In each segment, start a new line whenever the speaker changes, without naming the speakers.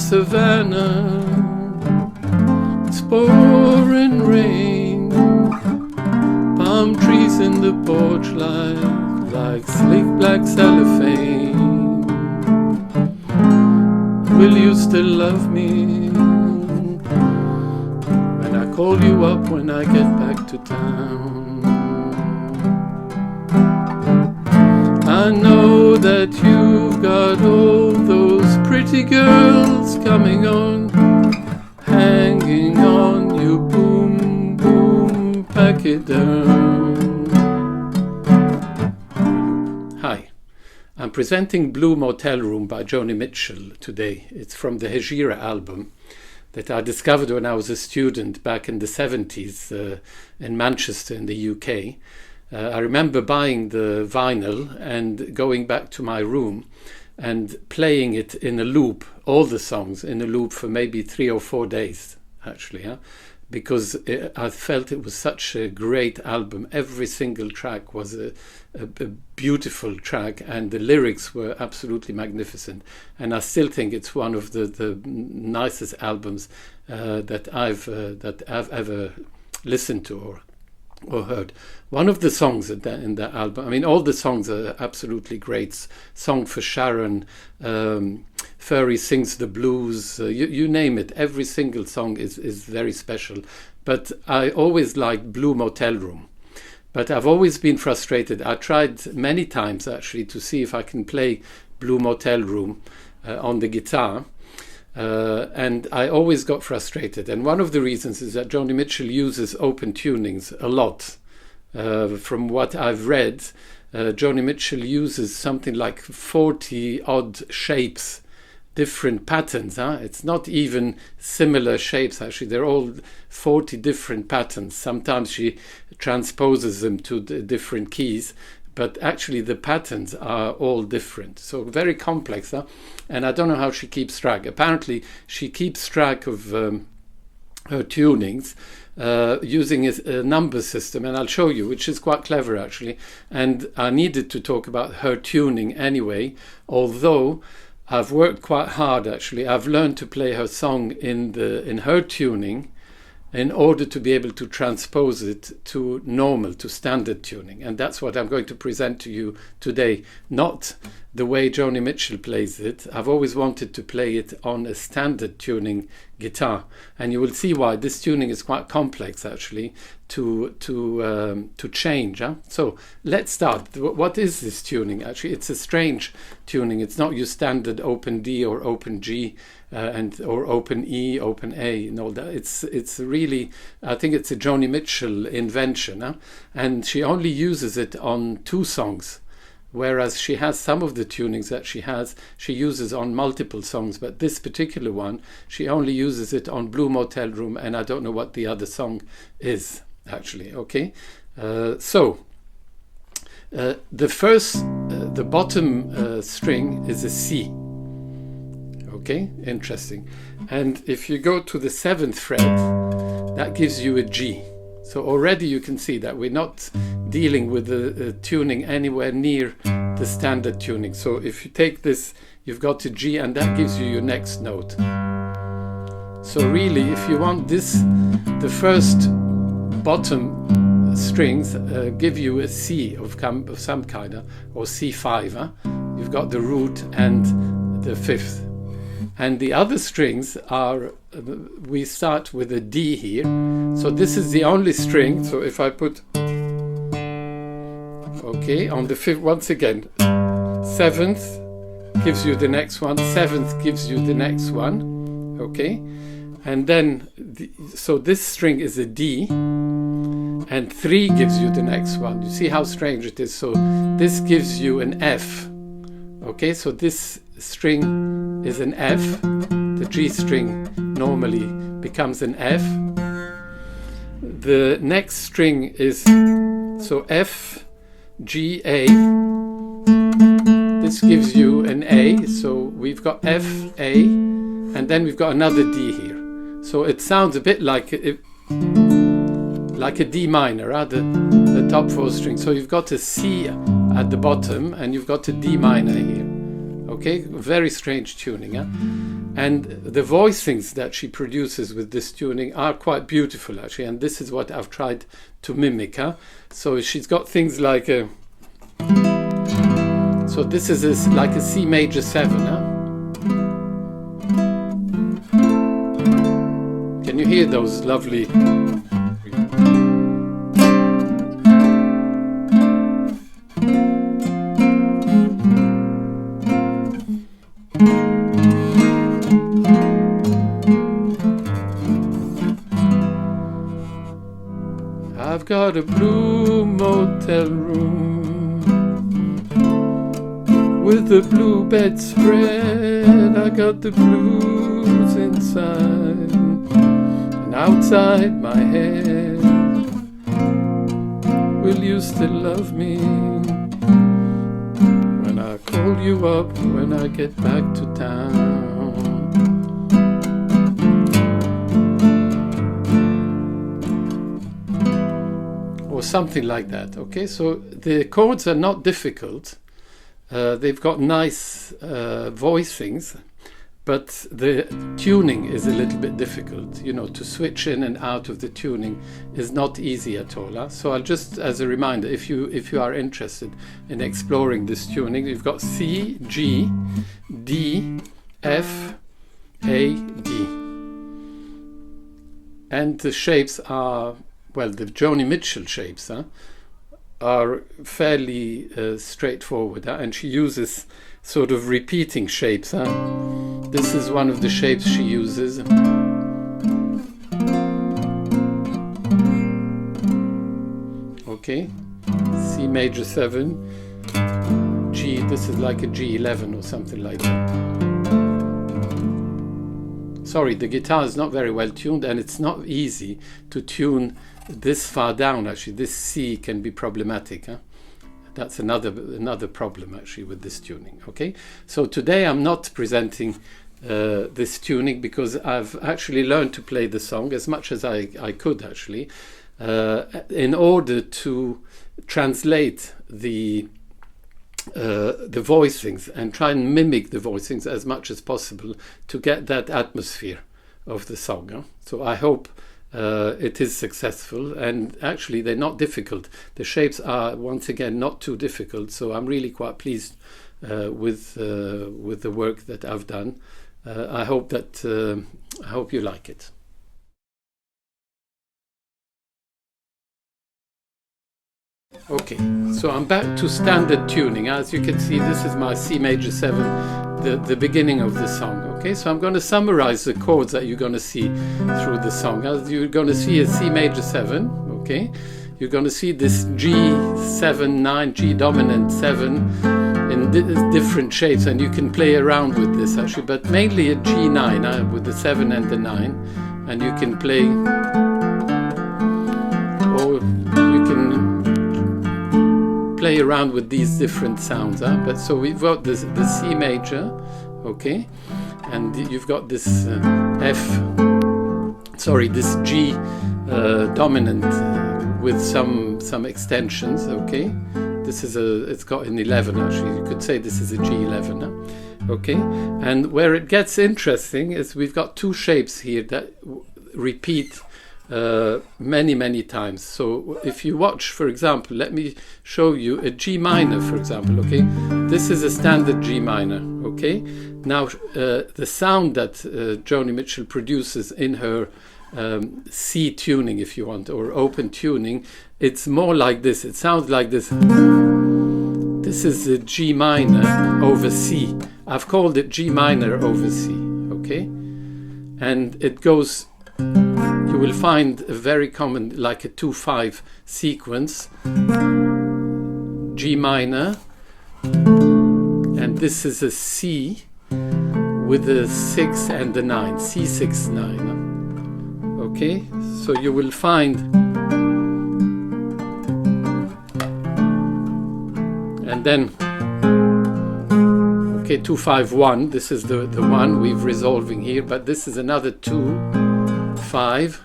savannah, it's pouring rain, palm trees in the porch like slick black cellophane. Will you still love me when I call you up when I get back to town? I know that you've got all those pretty girls coming on, hanging on you, boom, boom, pack it down. Hi, I'm presenting Blue Motel Room by Joni Mitchell today. It's from the Hejira album that I discovered when I was a student back in the 70s in Manchester in the UK. I remember buying the vinyl and going back to my room and playing it in a loop, all the songs in a loop for maybe 3 or 4 days, actually, because I felt it was such a great album. Every single track was a beautiful track, and the lyrics were absolutely magnificent. And I still think it's one of the nicest albums that I've ever listened to or heard. One of the songs in that album, I mean, all the songs are absolutely great. Song for Sharon, Furry Sings the Blues, you name it. Every single song is very special. But I always liked Blue Motel Room. But I've always been frustrated. I tried many times actually to see if I can play Blue Motel Room on the guitar. And I always got frustrated. And one of the reasons is that Joni Mitchell uses open tunings a lot. From what I've read, Joni Mitchell uses something like 40 odd shapes, different patterns. It's not even similar shapes, actually. They're all 40 different patterns. Sometimes she transposes them to the different keys, but actually the patterns are all different. So very complex, and I don't know how she keeps track. Apparently she keeps track of her tunings using a number system, and I'll show you, which is quite clever actually. And I needed to talk about her tuning anyway, although I've worked quite hard actually. I've learned to play her song in her tuning in order to be able to transpose it to normal, to standard tuning. And that's what I'm going to present to you today. Not the way Joni Mitchell plays it. I've always wanted to play it on a standard tuning guitar. And you will see why this tuning is quite complex actually to change. So let's start. What is this tuning? Actually, it's a strange tuning. It's not your standard open D or open G or open E, open A, and all that. It's really, I think it's a Joni Mitchell invention, and she only uses it on 2 songs, whereas she has some of the tunings that she uses on multiple songs, but this particular one she only uses it on Blue Motel Room, and I don't know what the other song is actually. Okay, so the bottom string is a C. Okay, interesting. And if you go to the 7th fret, that gives you a G. So already you can see that we're not dealing with the tuning anywhere near the standard tuning. So if you take this, you've got a G, and that gives you your next note. So really, if you want this, the first bottom strings give you a C of some kind, or C5. You've got the root and the 5th. And the other strings are, we start with a D here. So this is the only string. So if I put, okay, on the 5th, once again, 7th gives you the next one, 7th gives you the next one, okay? And then, so this string is a D, and 3 gives you the next one. You see how strange it is? So this gives you an F, okay? So this string is an F. The G string normally becomes an F. The next string is, so F, G, A. This gives you an A. So we've got F, A, and then we've got another D here. So it sounds a bit like a D minor, the top 4 strings. So you've got a C at the bottom, and you've got a D minor here. Okay, very strange tuning. And the voicings that she produces with this tuning are quite beautiful, actually. And this is what I've tried to mimic. So she's got things like a... So this is like a C major 7. Can you hear those lovely... I've got a blue motel room with a blue bedspread. I got the blues inside and outside my head. Will you still love me when I call you up when I get back to town? Or something like that. Okay, so the chords are not difficult. They've got nice voicings, but the tuning is a little bit difficult. You know, to switch in and out of the tuning is not easy at all. So I'll just, as a reminder, if you are interested in exploring this tuning, you've got C, G, D, F, A, D, and the shapes are, well, the Joni Mitchell shapes are fairly straightforward, and she uses sort of repeating shapes. This is one of the shapes she uses. Okay, C major 7, G, this is like a G11 or something like that. Sorry, the guitar is not very well tuned, and it's not easy to tune this far down. Actually, this C can be problematic. That's another problem actually with this tuning. Okay, so today I'm not presenting this tuning because I've actually learned to play the song as much as I could actually in order to translate the voicings and try and mimic the voicings as much as possible to get that atmosphere of the song. So I hope it is successful, and actually they're not difficult. The shapes are once again not too difficult, so I'm really quite pleased with the work that I've done. I hope you like it. Okay, so I'm back to standard tuning. As you can see, this is my C major 7, the beginning of the song. Okay, so I'm going to summarize the chords that you're going to see through the song. As you're going to see a C major 7, okay? You're going to see this G7, 9, G dominant 7 in different shapes, and you can play around with this actually, but mainly a G9 with the 7 and the 9, and you can play, or you can play around with these different sounds. But so we've got the C major, okay, and you've got this this G dominant with some extensions, okay. This is it's got an 11 actually. You could say this is a G11, okay. And where it gets interesting is we've got two shapes here that repeat many times. So if you watch, for example, let me show you a G minor, for example, okay. This is a standard G minor, okay. Now the sound that Joni Mitchell produces in her C tuning, if you want, or open tuning, it's more like this. It sounds like this. This is a G minor over C. I've called it G minor over C, okay. And it goes, you will find a very common, like a 2-5 sequence, G minor, and this is a C with a 6 and a 9, C6, 9. Okay, so you will find, and then, okay, 2, 5, 1, this is the one we've resolving here, but this is another 2, 5,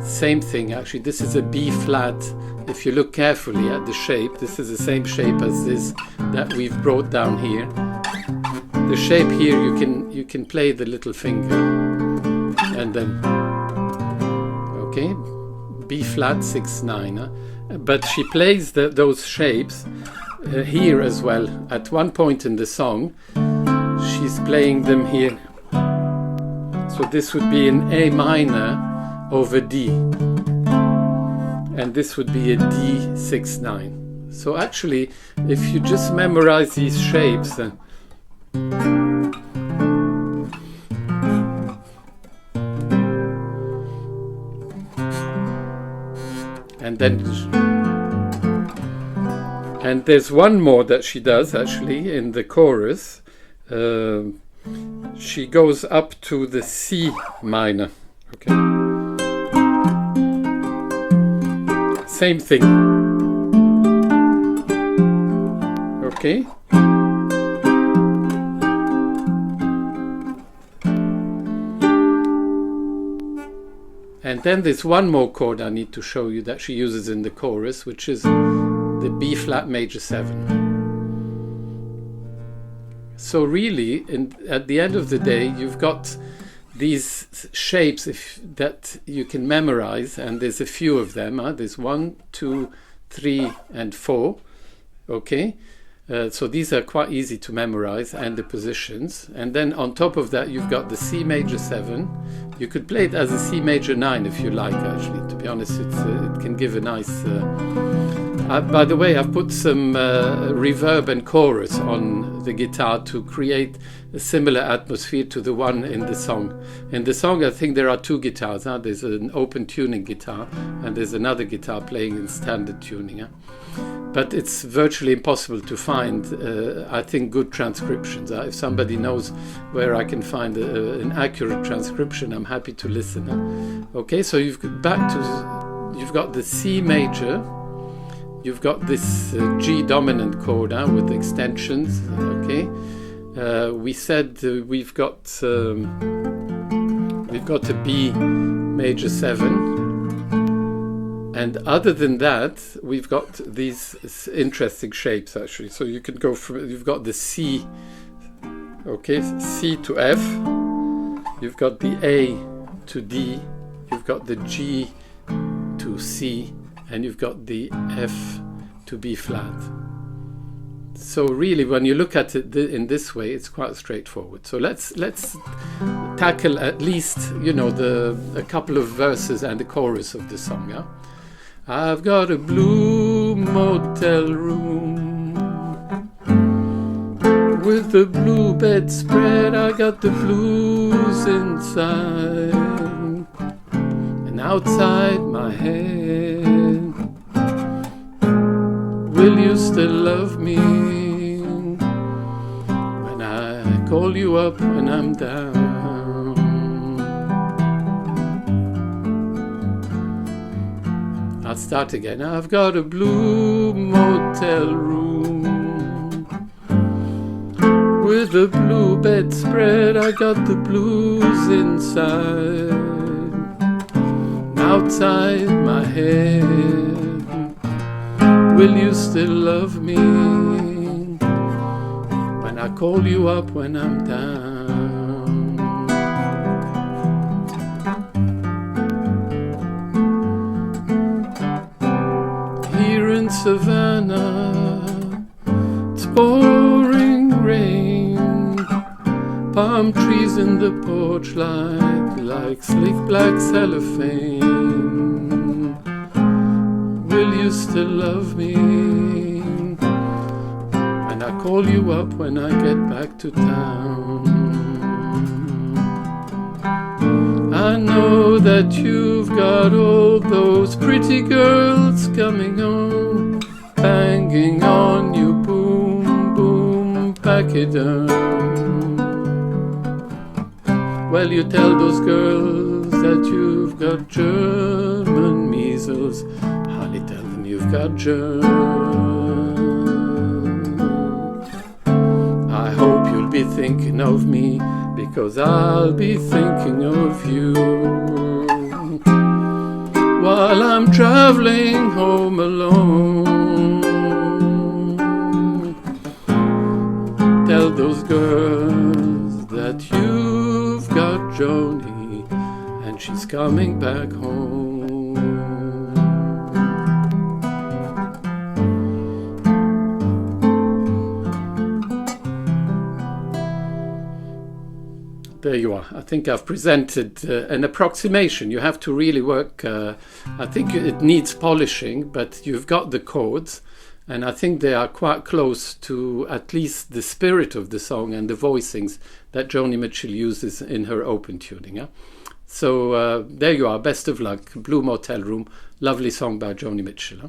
6, same thing actually. This is a B flat. If you look carefully at the shape, this is the same shape as this that we've brought down here. The shape here, you can play the little finger, and then okay, B flat 6/9. But she plays those shapes here as well. At one point in the song, she's playing them here. So this would be an A minor over D, and this would be a D 6/9. So actually, if you just memorize these shapes, and there's one more that she does actually in the chorus. She goes up to the C minor. Okay. Same thing. Okay. And then there's one more chord I need to show you that she uses in the chorus, which is the B flat major 7. So really, at the end of the day, you've got these shapes that you can memorize, and there's a few of them. There's 1, 2, 3, and 4. Okay, so these are quite easy to memorize, and the positions. And then on top of that, you've got the C major 7. You could play it as a C major 9 if you like, actually. To be honest, it can give a nice... by the way, I've put some reverb and chorus on the guitar to create a similar atmosphere to the one in the song. In the song, I think there are two guitars. There's an open tuning guitar, and there's another guitar playing in standard tuning. But it's virtually impossible to find, I think, good transcriptions. If somebody knows where I can find an accurate transcription, I'm happy to listen. Okay, so you've got the C major. You've got this G dominant chord with extensions. Okay, we said we've got a B major 7, and other than that, we've got these interesting shapes actually. So you can go from, you've got the C, okay, C to F. You've got the A to D. You've got the G to C. And you've got the F to B flat. So really, when you look at it in this way, it's quite straightforward. So let's tackle at least, a couple of verses and the chorus of the song. Yeah? I've got a blue motel room with the blue bedspread. I got the blues inside and outside my head. Will you still love me when I call you up when I'm down? I'll start again. I've got a blue motel room with a blue bedspread. I got the blues inside, outside my head. Will you still love me when I call you up when I'm down? Here in Savannah, it's pouring rain. Palm trees in the porch like slick black cellophane. Will you still love me when I call you up when I get back to town? I know that you've got all those pretty girls coming on, banging on you, boom, boom, pachyderm. Well, you tell those girls that you've got German measles. Tell them you've got germs. I hope you'll be thinking of me, because I'll be thinking of you. while I'm traveling home alone. Tell those girls that you've got Joni and she's coming back home. There you are. I think I've presented an approximation. You have to really work. I think it needs polishing, but you've got the chords, and I think they are quite close to at least the spirit of the song and the voicings that Joni Mitchell uses in her open tuning. Yeah? So there you are. Best of luck. Blue Motel Room. Lovely song by Joni Mitchell. Huh?